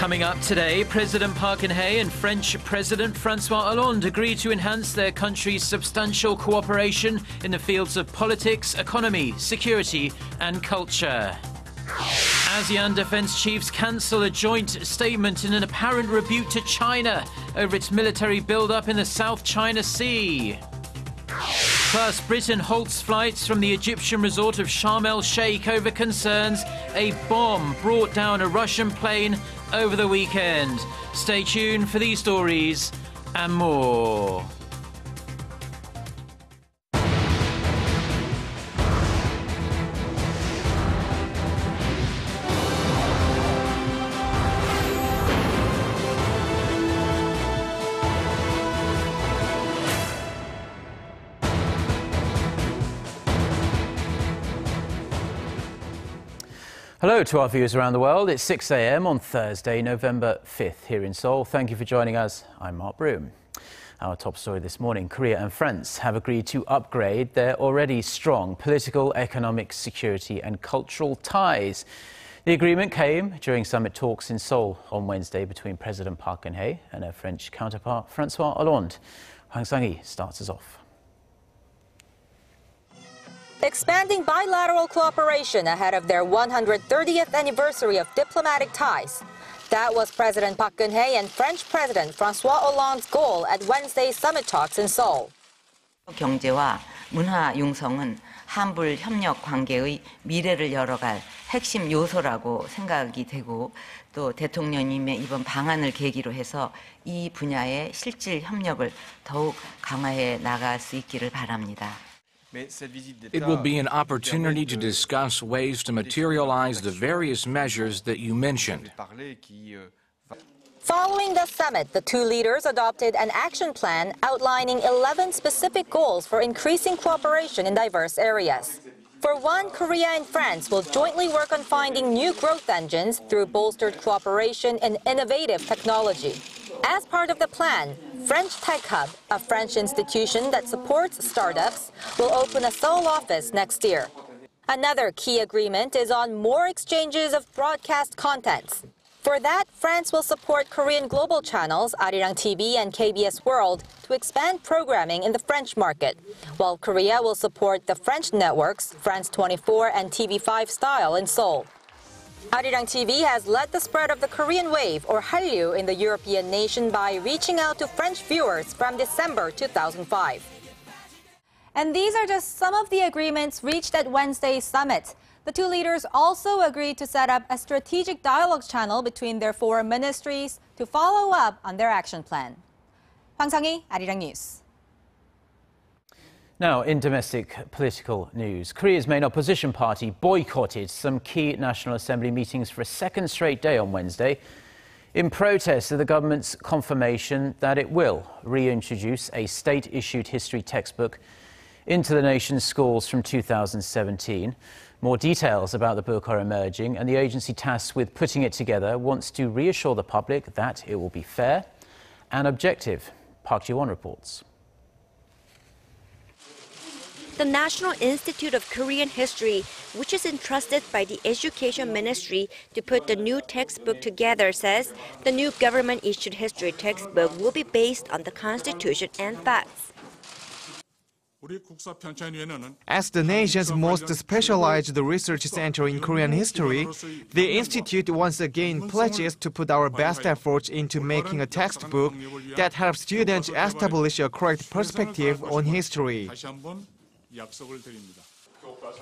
Coming up today, President Park Geun-hye and French President Francois Hollande agreed to enhance their country's substantial cooperation in the fields of politics, economy, security and culture. ASEAN defense chiefs cancel a joint statement in an apparent rebuke to China over its military buildup in the South China Sea. Plus, Britain halts flights from the Egyptian resort of Sharm el Sheik over concerns a bomb brought down a Russian plane over the weekend. Stay tuned for these stories and more. Hello to our viewers around the world. It's 6 a.m. on Thursday, November 5th here in Seoul. Thank you for joining us. I'm Mark Broome. Our top story this morning, Korea and France have agreed to upgrade their already strong political, economic, security and cultural ties. The agreement came during summit talks in Seoul on Wednesday between President Park Geun-hye and her French counterpart Francois Hollande. Hwang Sang-hee starts us off. Expanding bilateral cooperation ahead of their 130th anniversary of diplomatic ties. That was President Park Geun-hye and French President Francois Hollande's goal at Wednesday's summit talks in Seoul. 경제와 문화 융성은 한불 협력 관계의 미래를 열어갈 핵심 요소라고 생각이 되고 또 대통령님의 이번 방안을 계기로 해서 이 분야의 실질 협력을 더욱 강화해 나갈 수 있기를 바랍니다. It will be an opportunity to discuss ways to materialize the various measures that you mentioned. Following the summit, the two leaders adopted an action plan outlining 11 specific goals for increasing cooperation in diverse areas. For one, Korea and France will jointly work on finding new growth engines through bolstered cooperation in innovative technology. As part of the plan, French Tech Hub, a French institution that supports startups, will open a Seoul office next year. Another key agreement is on more exchanges of broadcast contents. For that, France will support Korean global channels, Arirang TV and KBS World, to expand programming in the French market, while Korea will support the French networks, France 24 and TV5 Style in Seoul. Arirang TV has led the spread of the Korean wave, or Hallyu, in the European nation by reaching out to French viewers from December 2005. And these are just some of the agreements reached at Wednesday's summit. The two leaders also agreed to set up a strategic dialogue channel between their foreign ministries to follow up on their action plan. Hwang Sang-hee, Arirang News. Now, in domestic political news, Korea's main opposition party boycotted some key National Assembly meetings for a second straight day on Wednesday in protest of the government's confirmation that it will reintroduce a state-issued history textbook into the nation's schools from 2017. More details about the book are emerging, and the agency tasked with putting it together wants to reassure the public that it will be fair and objective. Park Ji-won reports. The National Institute of Korean History, which is entrusted by the Education Ministry to put the new textbook together, says the new government-issued history textbook will be based on the Constitution and facts. As the nation's most specialized research center in Korean history, the Institute once again pledges to put our best efforts into making a textbook that helps students establish a correct perspective on history.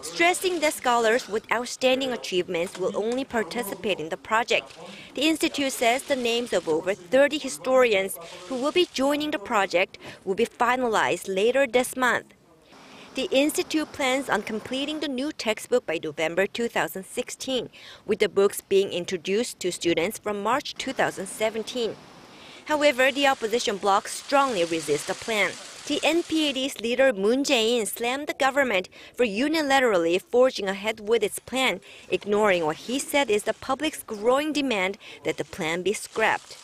Stressing that scholars with outstanding achievements will only participate in the project, the Institute says the names of over 30 historians who will be joining the project will be finalized later this month. The Institute plans on completing the new textbook by November 2016, with the books being introduced to students from March 2017. However, the opposition bloc strongly resists the plan. The NPAD's leader Moon Jae-in slammed the government for unilaterally forging ahead with its plan, ignoring what he said is the public's growing demand that the plan be scrapped.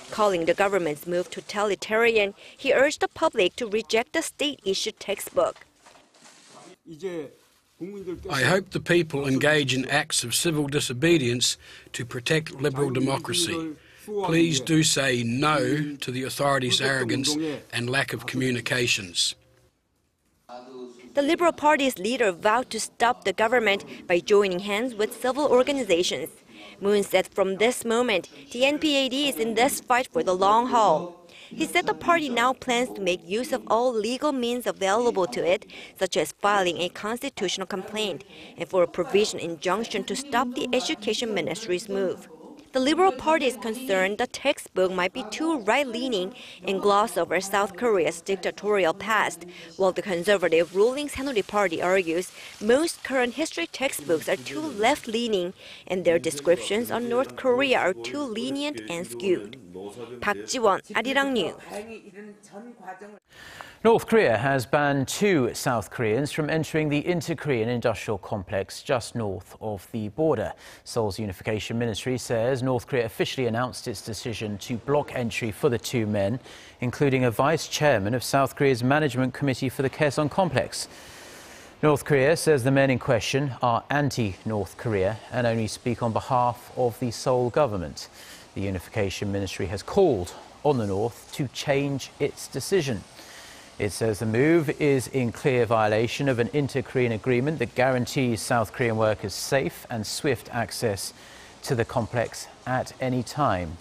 Calling the government's move totalitarian, he urged the public to reject the state-issued textbook. I hope the people engage in acts of civil disobedience to protect liberal democracy. Please do say no to the authorities' arrogance and lack of communications. The Liberal Party's leader vowed to stop the government by joining hands with civil organizations. Moon said from this moment, the NPAD is in this fight for the long haul. He said the party now plans to make use of all legal means available to it, such as filing a constitutional complaint and for a provisional injunction to stop the Education Ministry's move. The Liberal Party is concerned the textbook might be too right-leaning and gloss over South Korea's dictatorial past, while the conservative ruling Saenuri Party argues most current history textbooks are too left-leaning and their descriptions on North Korea are too lenient and skewed. Park Ji-won, Arirang News. North Korea has banned 2 South Koreans from entering the Inter-Korean industrial complex just north of the border. Seoul's Unification Ministry says North Korea officially announced its decision to block entry for the 2 men, including a vice chairman of South Korea's management committee for the Kaesong complex. North Korea says the men in question are anti-North Korea and only speak on behalf of the Seoul government. The Unification Ministry has called on the North to change its decision. It says the move is in clear violation of an inter-Korean agreement that guarantees South Korean workers safe and swift access to the complex at any time.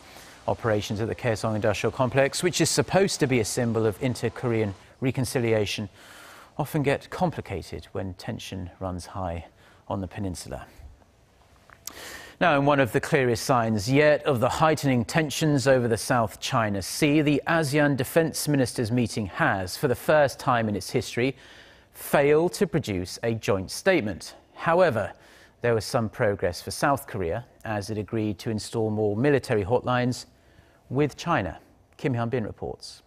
Operations at the Kaesong industrial complex, which is supposed to be a symbol of inter-Korean reconciliation, often get complicated when tension runs high on the peninsula. Now, in one of the clearest signs yet of the heightening tensions over the South China Sea, the ASEAN Defence Ministers meeting has, for the first time in its history, failed to produce a joint statement. However, there was some progress for South Korea as it agreed to install more military hotlines with China. Kim Hyun-bin reports.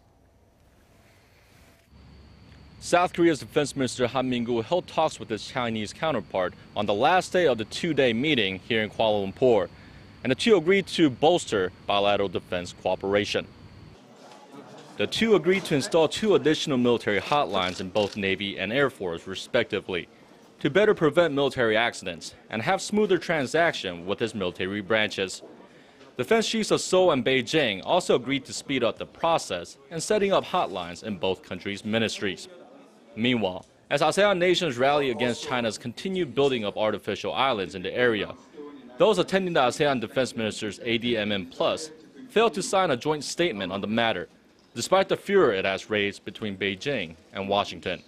South Korea's Defense Minister Han Min-gu held talks with his Chinese counterpart on the last day of the 2-day meeting here in Kuala Lumpur, and the two agreed to bolster bilateral defense cooperation. The two agreed to install 2 additional military hotlines in both Navy and Air Force, respectively, to better prevent military accidents and have smoother transaction with its military branches. Defense chiefs of Seoul and Beijing also agreed to speed up the process in setting up hotlines in both countries' ministries. Meanwhile, as ASEAN nations rally against China's continued building of artificial islands in the area, those attending the ASEAN Defense Ministers ADMM Plus failed to sign a joint statement on the matter, despite the furor it has raised between Beijing and Washington.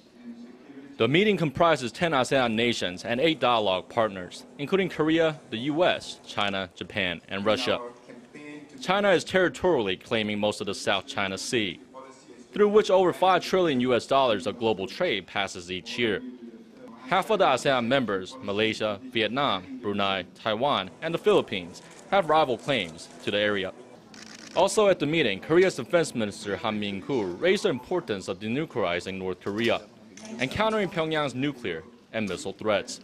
The meeting comprises 10 ASEAN nations and 8 dialogue partners, including Korea, the US, China, Japan, and Russia. China is territorially claiming most of the South China Sea, through which over $5 trillion of global trade passes each year. Half of the ASEAN members, Malaysia, Vietnam, Brunei, Taiwan, and the Philippines, have rival claims to the area. Also at the meeting, Korea's Defense Minister Han Min-gu raised the importance of denuclearizing North Korea and countering Pyongyang's nuclear and missile threats.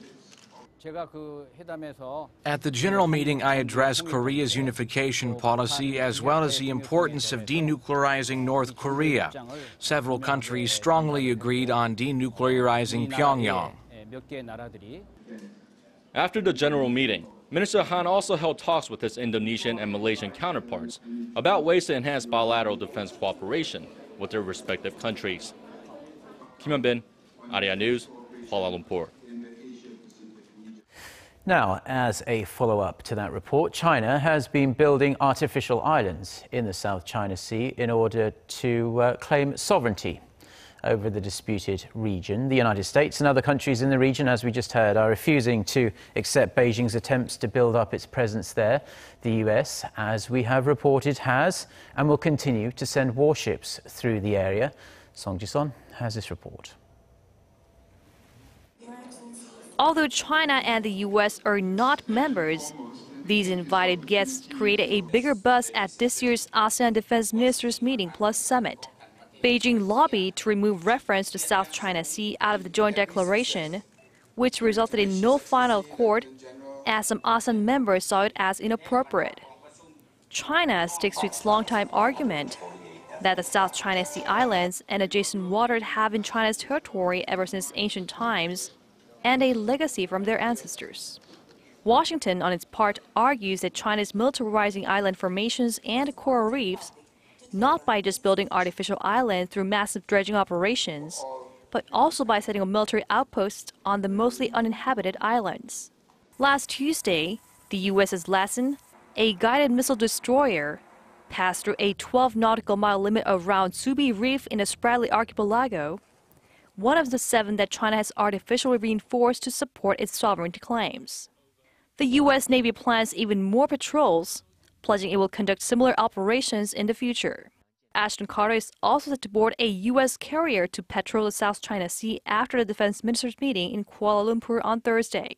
At the general meeting, I addressed Korea's unification policy as well as the importance of denuclearizing North Korea. Several countries strongly agreed on denuclearizing Pyongyang. After the general meeting, Minister Han also held talks with his Indonesian and Malaysian counterparts about ways to enhance bilateral defense cooperation with their respective countries. Kim Hyun-bin, ASEAN News, Kuala Lumpur. Now, as a follow-up to that report, China has been building artificial islands in the South China Sea in order to claim sovereignty over the disputed region. The United States and other countries in the region, as we just heard, are refusing to accept Beijing's attempts to build up its presence there. The US, as we have reported, has and will continue to send warships through the area. Song Ji-son has this report. Although China and the U.S. are not members, these invited guests created a bigger buzz at this year's ASEAN Defense Ministers Meeting Plus Summit. Beijing lobbied to remove reference to South China Sea out of the joint declaration, which resulted in no final accord, as some ASEAN members saw it as inappropriate. China sticks to its long-time argument that the South China Sea islands and adjacent waters have been China's territory ever since ancient times, and a legacy from their ancestors. Washington, on its part, argues that China is militarizing island formations and coral reefs, not by just building artificial islands through massive dredging operations, but also by setting up military outposts on the mostly uninhabited islands. Last Tuesday, the USS Lassen, a guided missile destroyer, passed through a 12 nautical mile limit around Subi Reef in the Spratly Archipelago, one of the 7 that China has artificially reinforced to support its sovereignty claims. The U.S. Navy plans even more patrols, pledging it will conduct similar operations in the future. Ashton Carter is also set to board a U.S. carrier to patrol the South China Sea after the defense ministers' meeting in Kuala Lumpur on Thursday.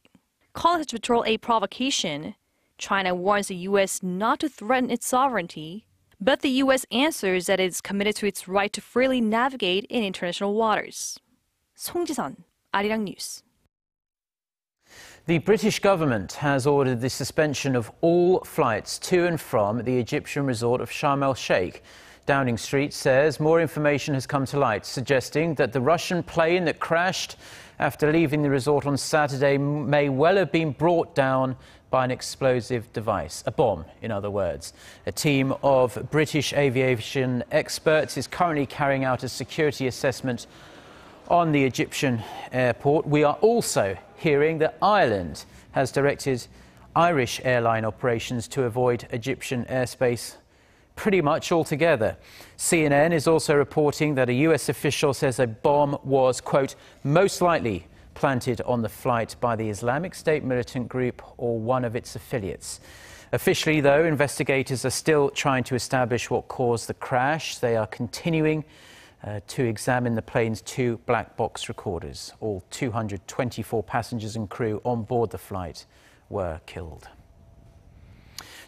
Calling such patrol a provocation, China warns the U.S. not to threaten its sovereignty, but the U.S. answers that it is committed to its right to freely navigate in international waters. 송지선, Arirang News. The British government has ordered the suspension of all flights to and from the Egyptian resort of Sharm el Sheik. Downing Street says more information has come to light, suggesting that the Russian plane that crashed after leaving the resort on Saturday may well have been brought down by an explosive device, a bomb, in other words. A team of British aviation experts is currently carrying out a security assessment on the Egyptian airport. We are also hearing that Ireland has directed Irish airline operations to avoid Egyptian airspace pretty much altogether. CNN is also reporting that a US official says a bomb was, quote, most likely planted on the flight by the Islamic State militant group or one of its affiliates. Officially, though, investigators are still trying to establish what caused the crash. They are continuing to examine the plane's 2 black box recorders. All 224 passengers and crew on board the flight were killed.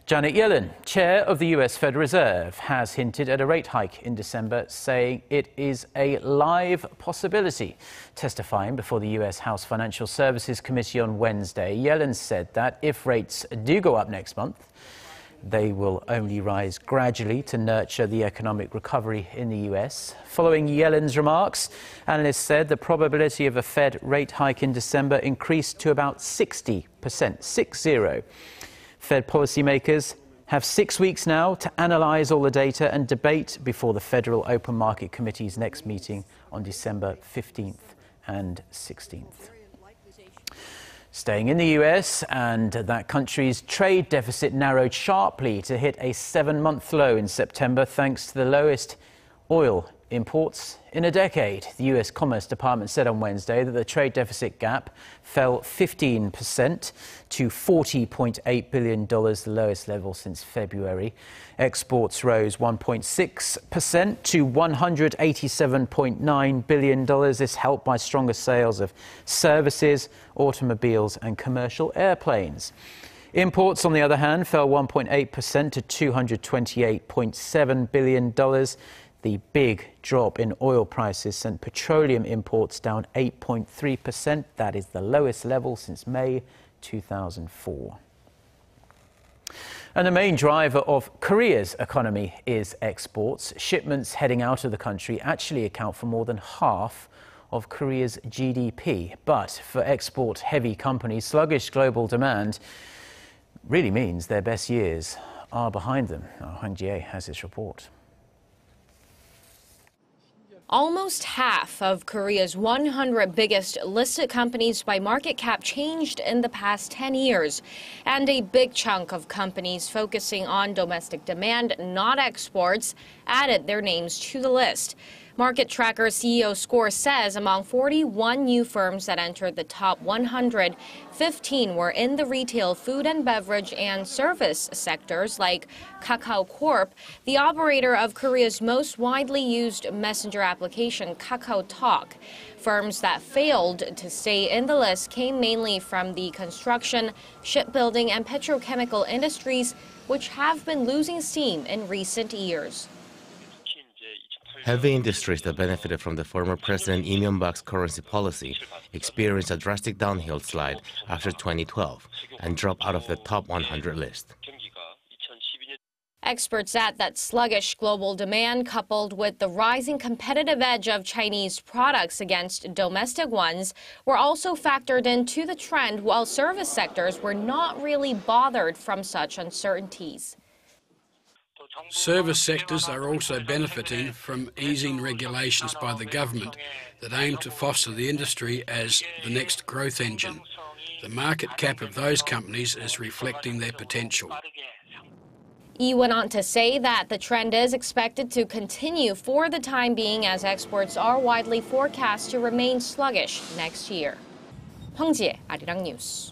Janet Yellen, chair of the US Federal Reserve, has hinted at a rate hike in December, saying it is a live possibility. Testifying before the US House Financial Services Committee on Wednesday, Yellen said that if rates do go up next month, they will only rise gradually to nurture the economic recovery in the US. Following Yellen's remarks, analysts said the probability of a Fed rate hike in December increased to about 60%, 60. Fed policymakers have 6 weeks now to analyse all the data and debate before the Federal Open Market Committee's next meeting on December 15th and 16th. Staying in the US, and that country's trade deficit narrowed sharply to hit a 7-month low in September thanks to the lowest oil imports in a decade. The US Commerce Department said on Wednesday that the trade deficit gap fell 15% to $40.8 billion, the lowest level since February. Exports rose 1.6% to $187.9 billion. This helped by stronger sales of services, automobiles and commercial airplanes. Imports, on the other hand, fell 1.8% to $228.7 billion. The big drop in oil prices sent petroleum imports down 8.3%. That is the lowest level since May 2004. And the main driver of Korea's economy is exports. Shipments heading out of the country actually account for more than half of Korea's GDP. But for export-heavy companies, sluggish global demand really means their best years are behind them. Geun-hye has this report. Almost half of Korea's 100 biggest listed companies by market cap changed in the past 10 years. And a big chunk of companies focusing on domestic demand, not exports, added their names to the list. Market Tracker CEO Score says among 41 new firms that entered the top 100, 15 were in the retail, food and beverage and service sectors like Kakao Corp, the operator of Korea's most widely used messenger application, Kakao Talk. Firms that failed to stay in the list came mainly from the construction, shipbuilding and petrochemical industries, which have been losing steam in recent years. Heavy industries that benefited from the former President Lee Myung-bak's currency policy experienced a drastic downhill slide after 2012 and dropped out of the top 100 list. Experts add that sluggish global demand, coupled with the rising competitive edge of Chinese products against domestic ones, were also factored into the trend, while service sectors were not really bothered from such uncertainties. Service sectors are also benefiting from easing regulations by the government that aim to foster the industry as the next growth engine. The market cap of those companies is reflecting their potential. Yi went on to say that the trend is expected to continue for the time being, as exports are widely forecast to remain sluggish next year. 황지혜, Arirang News.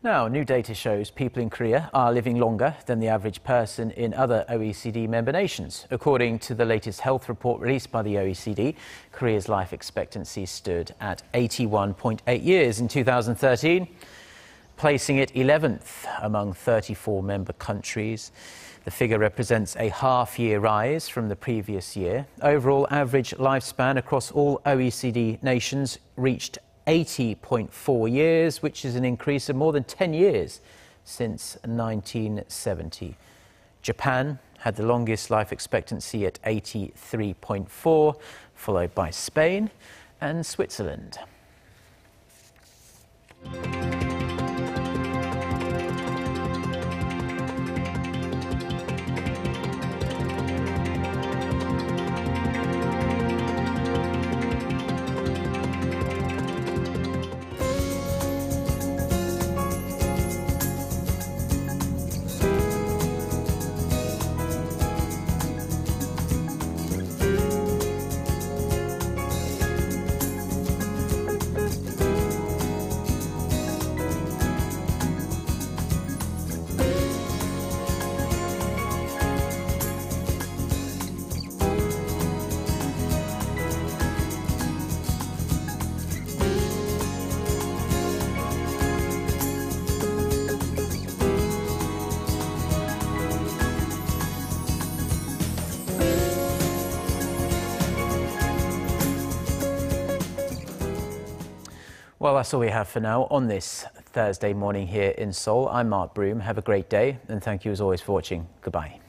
Now, new data shows people in Korea are living longer than the average person in other OECD member nations. According to the latest health report released by the OECD, Korea's life expectancy stood at 81.8 years in 2013. Placing it 11th among 34 member countries. The figure represents a half-year rise from the previous year. Overall average lifespan across all OECD nations reached 80.4 years, which is an increase of more than 10 years since 1970. Japan had the longest life expectancy at 83.4, followed by Spain and Switzerland. Well, that's all we have for now on this Thursday morning here in Seoul. I'm Mark Broome. Have a great day, and thank you as always for watching. Goodbye.